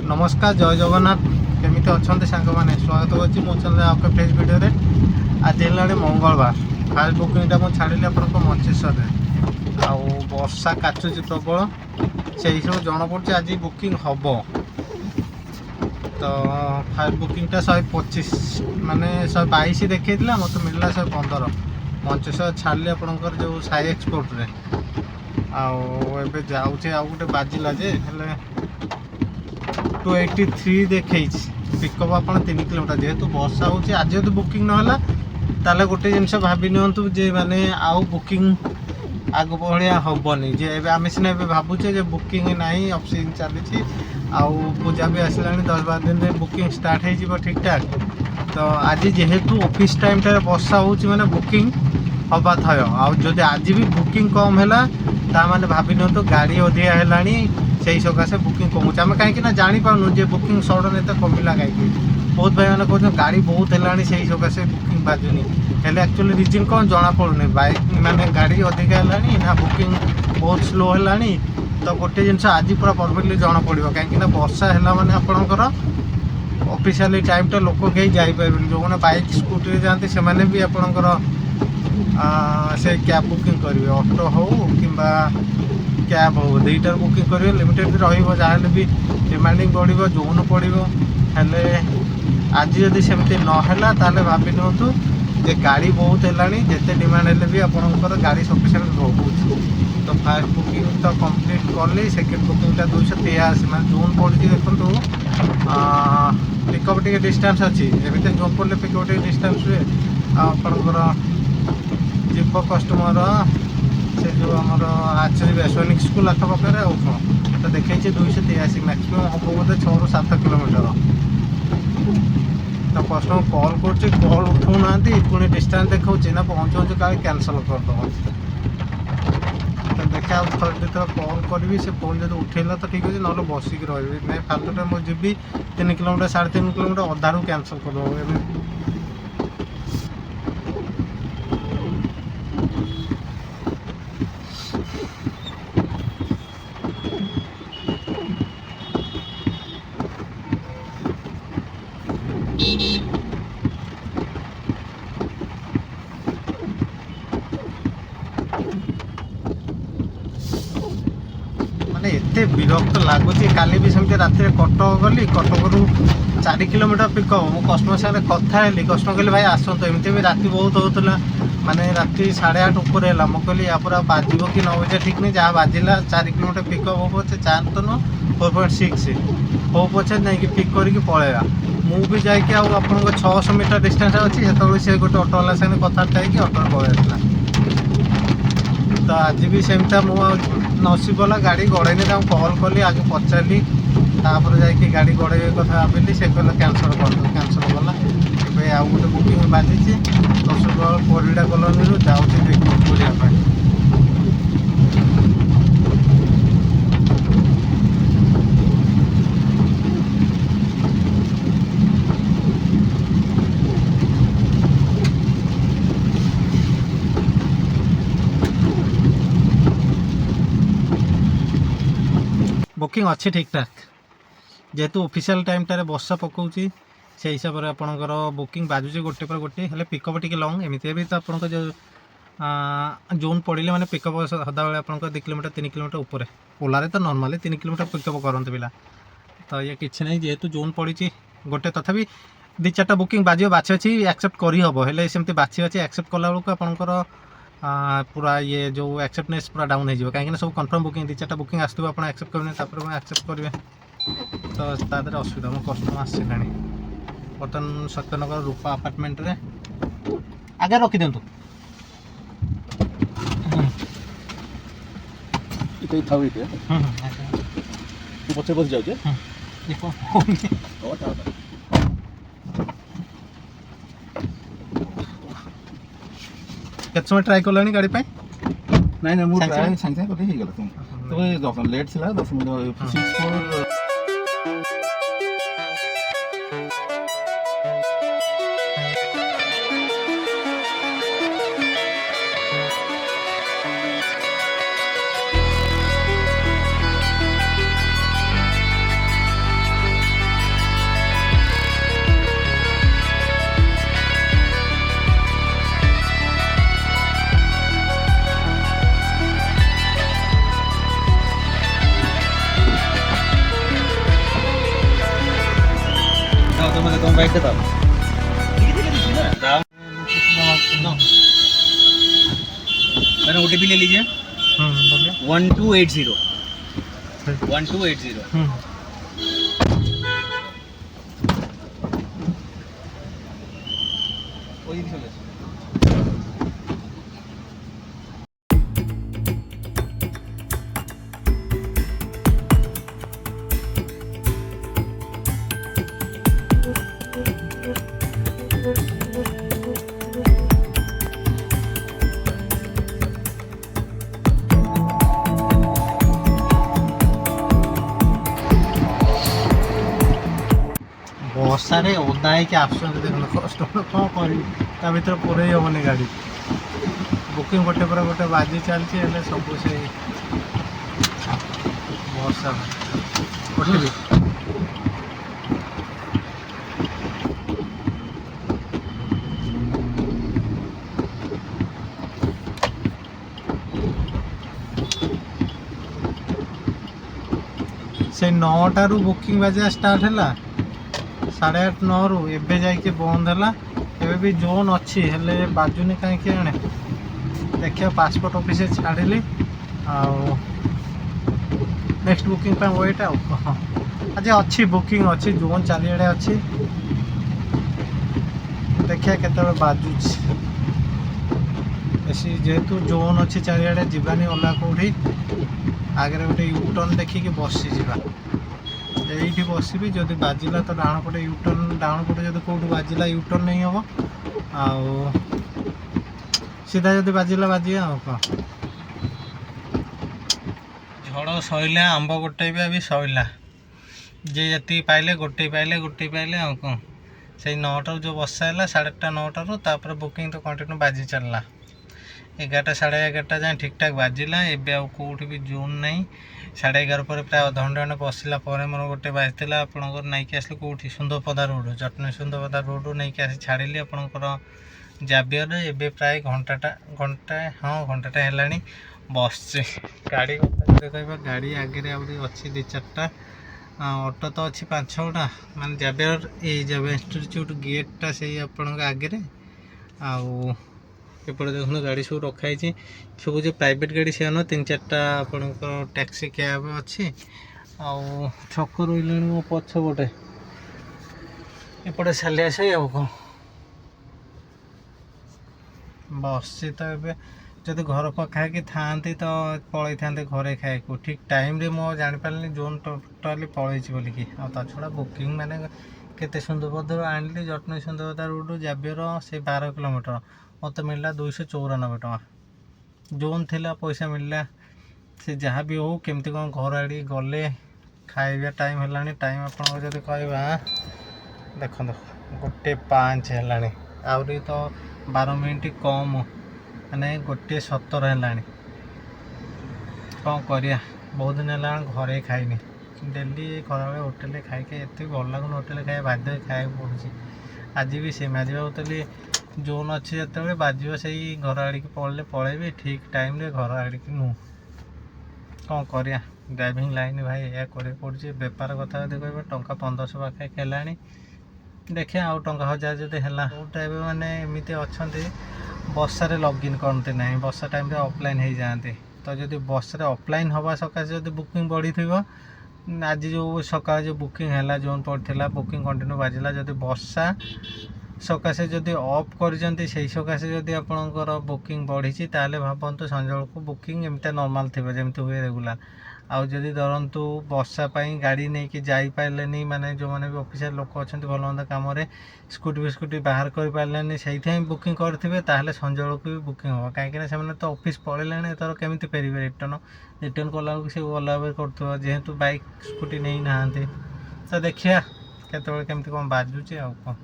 नमस्कार जय जगन्नाथ केमी अच्छा सांग मैंने स्वागत होची मो चैनल आपके फेस वीडियो रे। आज है मंगलवार फास्ट बुकिंगटा मुझे छाड़ी आप मंचेश्वर आउ वर्षा काचुची प्रबल से सब जना पड़ी आज बुकिंग हम तो फास्ट बुकिंगटा 125 माने 122 देखी मत मिलला 115 मंचेश्वर छाड़ी आपंकर जो साई एक्सपोर्ट रे आउ जाऊे आउ गोटे बाजिला जे 283 देखी पिकअप आप 3 किलोमीटर जेहेतु वर्षा होची आज जो बुकिंग ना ताले गोटे जिनस भाभी नियंतु जे माने आउ बुकिंग आग भाया हेनी जे आम सीना भावुचे जे बुकिंग नहीं ऑफ सीजन चली आउ पूजा भी आसला 10-12 दिन में बुकिंग स्टार्ट हो ठीक ठाक। तो आज जेहेतु ऑफिस टाइम वर्षा होची माने बुकिंग हवा थय आउ आज भी बुकिंग कम है ताने भाभी नियंतु गाड़ी अधिका है से सकाशे बुकिंग कमुचे आम कहीं जापारू जे बुकिंग सडन एत कमिला कहीं बहुत भाई मैंने कहते गाड़ी बहुत है से सकाशे बुकिंग बाजुनी हेल्ले एक्चुअली रिजन कौन जना पड़ूनी बाइक माने गाड़ी अधिका है ना बुकिंग बहुत स्लो है। तो गोटे जिनस आज पूरा परफेक्टली जना पड़ो कहीं वर्षा है मैंने आपंकर ऑफिशियली टाइम लोक कहीं जापर जो मैंने बाइक स्कूटी जाती से भी आपंकर से कैब बुकिंग करेंगे ऑटो हो कि कैब हो दुईटार बुकिंग करेंगे लिमिटेड रहा भी डिमांडिंग बढ़ो जोन पड़ो हेल्ले आज जदि सेमती नहला ताले भाभी नियंतु जे गाड़ी बहुत है जिते डिमांड है भी आपंकर गाड़ी सफिशिएंट रोचे। तो फास्ट बुकिंग तो कंप्लीट कली सेकेंड बुकिंगटा 283 मैं जोन पड़ी देखो पिकअप टे डिस्टेंस अच्छी एमती जोन पड़े पिकअप टे डिस्टेंस हुए आपंकर जीव कस्टमर से जो आमर आचार्य सैनिक स्कूल आखपाखे आउ कौन तो देखी 283 मैक्सीम हम बोधे 6-7 किलोमीटर। तो कस्टमर कॉल कॉल उठाऊ ना पुणी डिस्टेंस देखा ना पहुँचू का कैनसल करदे तो देखा थोड़े कॉल करी से फोन जो उठेला तो ठीक अच्छे ना बसिक रही नहीं फालतू टाइम मुझे जी 3 किलोमीटर 3.5 किलोमीटर अधारू कैनसल करदे। माने एते विरक्त लगुच काली भी सेमती रात कटक गली कटक 4 किलोमीटर पिकअप मो कस्टमर साथ कथा कस्टमर कहले भाई आसत एमती भी राति बहुत होता माने राति 8:30 ऊपर है मुझे कहली या पूरा बाजो कि न बजे ठीक नहीं जहाँ बाजिला 4 किलोमीटर पिकअप हो पचे 4 तो न 4.6 हो पचे नहीं पिक करके पलैया मुझे जाकि आप 600 मीटर डिस्टेंस अच्छी से गोटे ऑटो वाला साथ कथबार्ता है ऑटो पलैसा। तो आज भी सेमता मुझे नसीब गला गाड़ी गड़ेनी कॉल कली आगे पचारि तापर जाकि गाड़ी गड़े कथा भाविली से कहला कैंसल कर कैंसल गला ए आउ गोटे बुकिंग बाजी 10 परिडा कलोनी रू जाऊँगी देखा बुकिंग अच्छे ठीक ठाक जेहेतु ऑफिशियल टाइम टारे वर्षा पकाउची से हिसाब से आपंकर बुकिंग बाजुचे गोटे पर गोटे हेल्ले पिकअप टी लंग एमती भी तो आप जो जोन पड़े मैंने पिकअप सदा बेले आप 2 किलोमीटर 3 किलोमीटर ऊपर ओलारे तो नॉर्मली 3 किलोमीटर पिकअप करते पिला। तो ये किसी नहीं जेहेतु जोन पड़ी गोटे तथापि 2-4टा बुकिंग बाजी बाछी बाछी एक्सेप्ट करहब हेल्ले सेमती बाछी बाछी एक्सेप्ट कला बेलू आपंकर पूरा ये जो एक्सेप्टनेस पूरा डाउन हो कहीं सब कन्फर्म बुकिंग 2-4टा बुकिंग आसो आप एक्सेप्ट करेंगे एक्सेप्ट करेंगे तो तादर असुविधा मो कस्टमर आसला बर्तमान सत्यनगर रूपा अपार्टमेंट रे आगे रखी दिंतु पचे बस जाऊे केत समय ट्राए कलानी गाड़ी पे नहीं नहीं मुझे ट्राए सांगे सांगे ही गला तुम तो लेट थिला 10 मिनट 64 मत तुम बैठ दाओ मैंने OTP ले लीजिए बोलिए 1280 1280 ওই চলে আসো। ବର୍ଷାରେ ଓଦା ହେଇକି ଆସୁଛନ୍ତି ଦେଖୁନ କଷ୍ଟମର କ'ଣ କରିବି ତା ଭିତରେ ପୁରେଇ ହେବନି ଗାଡ଼ି ବୁକିଂ ଗୋଟେ ପରେ ଗୋଟେ ବାଜି ଚାଲିଛି ହେଲେ ସବୁ ସେଇ ବର୍ଷା ପଠେଇବି ସେ 9ଟାରୁ ବୁକିଂ ବାଜିବା ଷ୍ଟାର୍ଟ ହେଲା 8:30 9ରୁ ଏବେ ଯାଇକି ବନ୍ଦ ହେଲା ଏବେ ବି ଜୋନ୍ ଅଛି ହେଲେ ବାଜୁନି କାହିଁକି ଆଣେ ଦେଖିବା ପାସପୋର୍ଟ ଅଫିସରେ ଛାଡ଼ିଲି ଆଉ ନେକ୍ସଟ ବୁକିଂ ପାଇଁ ୱେଟ୍ ଆଉ ହଁ ଆଜି ଅଛି ବୁକିଂ ଅଛି ଜୋନ୍ ଚାରିଆଡ଼େ ଅଛି ଦେଖିବା କେତେବେଳେ ବାଜୁଛି ବେଶୀ ଯେହେତୁ ଜୋନ୍ ଅଛି ଚାରିଆଡ଼େ ଯିବାନି ଅଲଗା କେଉଁଠି ଆଗରେ ଗୋଟେ ୟୁଟର୍ନ ଦେଖିକି ବସିଯିବା এইটি বসবি যদি বাজিলা তো ডাণ পটে ইউটর্ন ডাণ পটে যদি কোউঠু বাজিলা ইউটর্ন নেই হব আউ সিধা যদি বাজিলা বাজিয়া ଆଉ କ'ଣ ଝଡ଼ ସଇଲା ଆମ୍ବ ଗୋଟେଇବା ବି ସଇଲା ଯିଏ ଯେତିକି ପାଇଲେ ଗୋଟେଇ ପାଇଲେ ଆଉ କ'ଣ ସେଇ 9ଟାରୁ ଯେଉଁ ବର୍ଷା ହେଲା 8:30 9ଟାରୁ ତାପରେ ବୁକିଂ ତ କଣ୍ଟିନ୍ୟୁ ବାଜି ଚାଲିଲା 11ଟା 11:30 ଯାଏଁ ଠିକ୍ଠାକ୍ ବାଜିଲା ଏବେ ଆଉ କେଉଁଠି ବି ଜୋନ୍ ନାହିଁ 11:30 ପରେ ପ୍ରାୟ ଅଧଘଣ୍ଟା ଖଣ୍ଡେ ବସିଲା ପରେ ମୋର ଗୋଟେ ବାଜିଥିଲା ଆପଣଙ୍କର ନେଇକି ଆସିଲି କେଉଁଠି ସୁନ୍ଦରପଦା ରୋଡ଼ ଜଟଣୀ ସୁନ୍ଦରପଦା ରୋଡ଼ରୁ ନେଇକି ଆସି ଛାଡ଼ିଲି ଆପଣଙ୍କର ଜାବିୟରରେ ଏବେ ପ୍ରାୟ ଘଣ୍ଟାଟେ ହେଲାଣି ବସିଛି ଗାଡ଼ି କଥା ଯଦି କହିବା ଗାଡ଼ି ଆଗରେ ଆହୁରି ଅଛି 2-4ଟା ଅଟୋ ତ ଅଛି 5-6ଟା ମାନେ ଜାବିୟର ଏଇ ଜାବିୟର ଇନଷ୍ଟିଚ୍ୟୁଟ୍ ଗେଟ୍ଟା ସେଇ ଆପଣଙ୍କ ଆଗରେ ଆଉ ଏପଟେ ଦେଖୁନ ଗାଡ଼ି ସବୁ ରଖାହେଇଛି ସବୁ ଯେ ପ୍ରାଇଭେଟ୍ ଗାଡ଼ି ସେ ନୁହଁ 3-4ଟା ଆପଣଙ୍କର ଟ୍ୟାକ୍ସି କ୍ୟାବ୍ ଅଛି ଆଉ ଛକ ରହିଲାଣି ମୋ ପଛପଟେ ଏପଟେ ଚାଲି ଆସେ ଆଉ କ'ଣ ବସିଛି ତ ଏବେ ଯଦି ଘର ପାଖାପାଖି ଥାଆନ୍ତି ତ ପଳେଇଥାନ୍ତେ ଘରେ ଖାଇବାକୁ ଠିକ୍ ଟାଇମ୍ରେ ମୁଁ ଆଉ ଜାଣିପାରିଲିନି ଜୋନ୍ ଟୋଟାଲି ପଳେଇଛି ବୋଲିକି ଆଉ ତା ଛଡ଼ା ବୁକିଂ ମାନେ କେତେ ସୁନ୍ଦରପଦାରୁ ଆଣିଲି ଜଟଣୀ ସୁନ୍ଦରପଦା ରୋଡ଼ରୁ ଜାବିୟର ସେ 12 କିଲୋମିଟର ମୋତେ ମିଳିଲା 294 ଟଙ୍କା ଜୋନ୍ ଥିଲା ପଇସା ମିଳିଲା ସେ ଯାହା ବି ହଉ କେମିତି କ'ଣ ଘର ଆଡ଼ିକି ଗଲେ ଖାଇବା ଟାଇମ୍ ହେଲାଣି ଟାଇମ୍ ଆପଣଙ୍କ ଯଦି କହିବା ଦେଖନ୍ତୁ 1:05 ହେଲାଣି ଆହୁରି ତ 12 ମିନିଟ୍ କମ୍ ମାନେ 1:17 ହେଲାଣି କ'ଣ କରିବା ବହୁତ ଦିନ ହେଲାଣି ଘରେ ଖାଇନି ଡେଲି ଖରାବେଳେ ହୋଟେଲରେ ଖାଇକି ଏତେ ଭଲ ଲାଗୁନି ହୋଟେଲରେ ଖାଇବା ବାଧ୍ୟ ଖାଇବାକୁ ପଡ଼ୁଛି ଆଜି ବି ସେମ୍ ଆଜି ଭାବୁଥିଲି ଜୋନ୍ ଅଛି ଯେତେବେଳେ ବାଜିବ ସେଇ ଘର ଆଡ଼ିକି ପଳେଇବି ଠିକ୍ ଟାଇମ୍ରେ ଘର ଆଡ଼ିକି ନୁହଁ କ'ଣ କରିବା ଡ୍ରାଇଭିଂ ଲାଇନ୍ ଭାଇ ଏହା କରିବାକୁ ପଡ଼ୁଛି ବେପାର କଥା ଯଦି କହିବା ଟଙ୍କା 1500 ପାଖାପାଖି ହେଲାଣି ଦେଖିବା ଆଉ ଟଙ୍କା 1000 ଯଦି ହେଲା କେଉଁଟା ଏବେ ମାନେ ଏମିତି ଅଛନ୍ତି ବର୍ଷାରେ ଲଗ୍ଇନ୍ କରନ୍ତି ନାହିଁ ବର୍ଷା ଟାଇମ୍ରେ ଅଫଲାଇନ୍ ହେଇଯାଆନ୍ତି ତ ଯଦି ବର୍ଷାରେ ଅଫଲାଇନ୍ ହେବା ସକାଶେ ଯଦି ବୁକିଂ ବଢ଼ିଥିବ ଆଜି ଯେଉଁ ସକାଳେ ଯେଉଁ ବୁକିଂ ହେଲା ଜୋନ୍ ପଡ଼ିଥିଲା ବୁକିଂ କଣ୍ଟିନ୍ୟୁ ବାଜିଲା ଯଦି ବର୍ଷା ସକାଶେ ଯଦି ଅଫ୍ କରିଛନ୍ତି ସେଇ ସକାଶେ ଯଦି ଆପଣଙ୍କର ବୁକିଂ ବଢ଼ିଛି ତାହେଲେ ଭାବନ୍ତୁ ସଞ୍ଜବେଳକୁ ବୁକିଂ ଏମିତି ନର୍ମାଲ୍ ଥିବ ଯେମିତି ହୁଏ ରେଗୁଲାର ଆଉ ଯଦି ଧରନ୍ତୁ ବର୍ଷା ପାଇଁ ଗାଡ଼ି ନେଇକି ଯାଇପାରିଲେନି ମାନେ ଯେଉଁମାନେ ବି ଅଫିସିଆଲ ଲୋକ ଅଛନ୍ତି ଭଲ ମନ୍ଦ କାମରେ ସ୍କୁଟି ବାହାର କରିପାରିଲେନି ସେଇଥିପାଇଁ ବୁକିଂ କରିଥିବେ ତାହେଲେ ସଞ୍ଜବେଳକୁ ବି ବୁକିଂ ହେବ କାହିଁକିନା ସେମାନେ ତ ଅଫିସ୍ ପଳେଇଲେଣି ଏଥର କେମିତି ଫେରିବେ ରିଟର୍ନ କଲାବେଳକୁ ସେ ଓଲା ଉବେର କରୁଥିବ ଯେହେତୁ ବାଇକ୍ ସ୍କୁଟି ନେଇନାହାନ୍ତି ତ ଦେଖିବା କେତେବେଳେ କେମିତି କ'ଣ ବାଜୁଛି ଆଉ କ'ଣ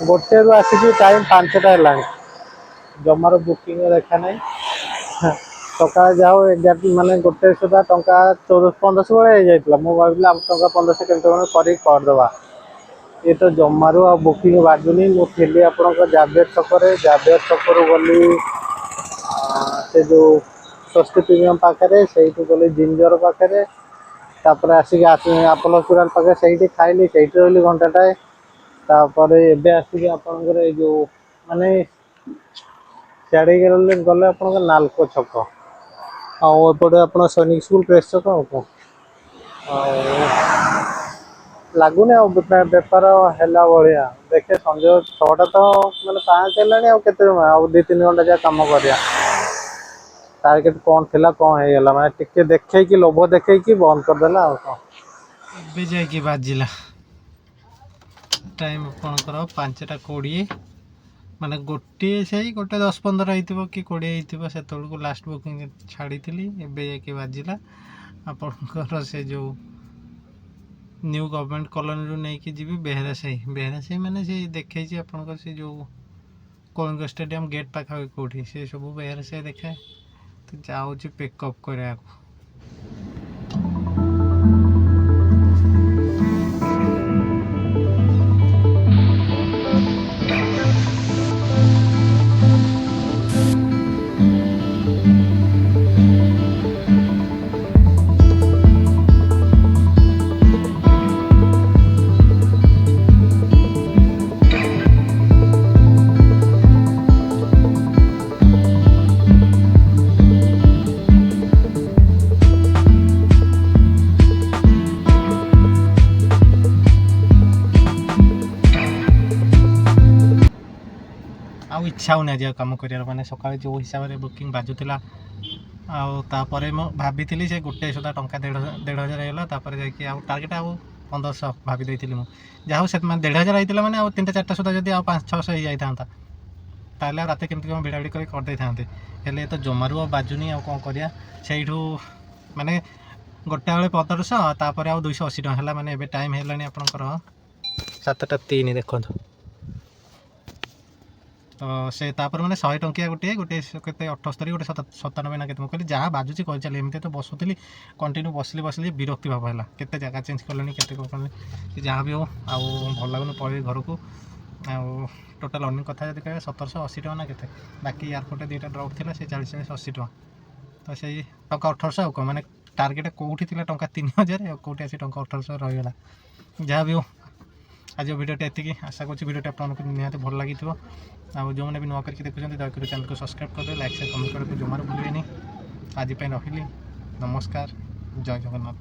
ଗୋଟେରୁ ଆସିକି ଟାଇମ୍ 5ଟା ହେଲାଣି ଜମାରୁ ବୁକିଂ ଦେଖା ନାହିଁ ସକାଳେ ଯାଉ 11 ମାନେ 1 ସୁଦ୍ଧା ଟଙ୍କା 1400-1500 ଭଳିଆ ହେଇଯାଇଥିଲା ମୁଁ ଭାବିଲି ଆମ ଟଙ୍କା 1500 କେମିତି କ'ଣ କରିକି କରିଦେବା ଏ ତ ଜମାରୁ ଆଉ ବୁକିଂ ବାଜୁନି ମୁଁ ଥିଲି ଆପଣଙ୍କ ଜାବିୟର ଛକରୁ ଗଲି ସେ ଯେଉଁ ସ୍ୱସ୍ତି ପ୍ରିମିୟମ୍ ପାଖରେ ସେଇଠୁ ଗଲି ଜିଞ୍ଜର ପାଖରେ ତାପରେ ଆସିକି ଆପୋଲୋ ହସ୍ପିଟାଲ ପାଖରେ ସେଇଠି ଖାଇଲି, ସେଇଠି ରହିଲି ଘଣ୍ଟାଟାଏ। ତାପରେ ଏବେ ଆସିକି ଆପଣଙ୍କର ଏଇ ଯେଉଁ ମାନେ ସିଆଡ଼େ ଗଲେ ଆପଣଙ୍କ ନାଲକୋ ଛକ, ଆଉ ଏପଟେ ଆପଣ ସୈନିକ ସ୍କୁଲ ପ୍ରେସ୍ ଛକ। ଆଉ କ'ଣ ଆଉ ଲାଗୁନି ଆଉ ବେପାର ହେଲା ଭଳିଆ। ଦେଖେ ସଞ୍ଜ 6ଟା ତ ମାନେ 5 ହେଲାଣି, ଆଉ କେତେ ସମୟ, ଆଉ 2-3 ଘଣ୍ଟା ଯାହା କାମ କରିବା। ଟାର୍ଗେଟ କ'ଣ ଥିଲା କ'ଣ ହେଇଗଲା, ମାନେ ଟିକେ ଦେଖେଇକି ଲୋଭ ଦେଖେଇକି ବନ୍ଦ କରିଦେଲା ଆଉ କ'ଣ। ଏବେ ଯାଇକି ବାଜିଲା ଟାଇମ୍ ଆପଣଙ୍କର 5ଟା 20, ମାନେ ଗୋଟିଏ ସେଇ 1:10-15 ହେଇଥିବ କି 20 ହେଇଥିବ, ସେତେବେଳକୁ ଲାଷ୍ଟ ବୁକିଂ ଛାଡ଼ିଥିଲି। ଏବେ ଯାଇକି ବାଜିଲା ଆପଣଙ୍କର ସେ ଯେଉଁ ନ୍ୟୁ ଗଭର୍ଣ୍ଣମେଣ୍ଟ କଲୋନୀରୁ ନେଇକି ଯିବି ବେହେରାସାହି ମାନେ ସେ ଦେଖେଇଛି ଆପଣଙ୍କର ସେ ଯେଉଁ କଳିଙ୍ଗ ଷ୍ଟାଡିୟମ୍ ଗେଟ୍ ପାଖାପାଖି କେଉଁଠି, ସେ ସବୁ ବେହେରାସାହି ଦେଖାଏ। ତ ଯାଉଛି ପିକଅପ୍ କରିବାକୁ। ଆଉ ଇଚ୍ଛା ହେଉନି ଆଜି ଆଉ କାମ କରିବାର, ମାନେ ସକାଳେ ଯେଉଁ ହିସାବରେ ବୁକିଂ ବାଜୁଥିଲା। ଆଉ ତାପରେ ମୁଁ ଭାବିଥିଲି ସେ ଗୋଟେ ସୁଦ୍ଧା ଟଙ୍କା 1,500 ହେଇଗଲା। ତାପରେ ଯାଇକି ଆଉ ଟାର୍ଗେଟ ଆଉ 1,500 ଭାବି ଦେଇଥିଲି ମୁଁ। ଯାହା ହଉ ସେମାନେ 1,500 ହେଇଥିଲା, ମାନେ ଆଉ 3ଟା 4ଟା ସୁଦ୍ଧା ଯଦି ଆଉ 500-600 ହେଇଯାଇଥାନ୍ତା, ତାହେଲେ ଆଉ ରାତି କେମିତି କ'ଣ ଭିଡ଼ାଭିଡ଼ି କରି କରିଦେଇଥାନ୍ତେ। ହେଲେ ତ ଜମାରୁ ଆଉ ବାଜୁନି, ଆଉ କ'ଣ କରିବା। ସେଇଠୁ ମାନେ 1:15 ତାପରେ ଆଉ 280 ଟଙ୍କା ହେଲା। ମାନେ ଏବେ ଟାଇମ୍ ହେଲାଣି ଆପଣଙ୍କର 7:03 ଦେଖନ୍ତୁ। ତ ସେ ତାପରେ ମାନେ 100 ଟଙ୍କିଆ ଗୋଟେ କେତେ 78, ଗୋଟେ 97 ନା କେତେ। ମୁଁ କହିଲି ଯାହା ବାଜୁଛି କରିଚାଲି। ଏମିତି ତ ବସୁଥିଲି କଣ୍ଟିନ୍ୟୁ, ବସିଲି ବିରକ୍ତି ଭାବ ହେଲା। କେତେ ଜାଗା ଚେଞ୍ଜ କଲେଣି, କେତେ କ'ଣ କଲେଣି, ଯାହା ବି ହଉ ଆଉ ଭଲ ଲାଗୁନି। ପଳେଇବି ଘରକୁ। ଆଉ ଟୋଟାଲ୍ ଅର୍ଣ୍ଣିଂ କଥା ଯଦି କହିବା 780 ଟଙ୍କା ନା କେତେ। ବାକି ଏୟାରପୋର୍ଟରେ 2ଟା ଡ୍ରପ୍ ଥିଲା, ସେ 40-80 ଟଙ୍କା। ତ ସେଇ ଟଙ୍କା 1,800 ଆଉ କ'ଣ, ମାନେ ଟାର୍ଗେଟ କେଉଁଠି ଥିଲା ଟଙ୍କା 3,000, ଆଉ କେଉଁଠି ଆସି ଟଙ୍କା 1,800 ରହିଗଲା। ଯାହା ବି ହଉ ଆଜିର ଭିଡ଼ିଓଟା ଏତିକି। ଆଶା କରୁଛି ଭିଡ଼ିଓଟା ଆପଣଙ୍କୁ ନିହାତି ଭଲ ଲାଗିଥିବ। ଆଉ ଯେଉଁମାନେ ବି ନୂଆ କରିକି ଦେଖୁଛନ୍ତି, ଦୟାକରି ଚ୍ୟାନେଲକୁ ସବସ୍କ୍ରାଇବ୍ କରିଦେବେ, ଲାଇକ୍ ସେୟାର କମେଣ୍ଟ କରିବାକୁ ଜମାରୁ ଭୁଲିବେନି। ଆଜି ପାଇଁ ରହିଲି, ନମସ୍କାର, ଜୟ ଜଗନ୍ନାଥ।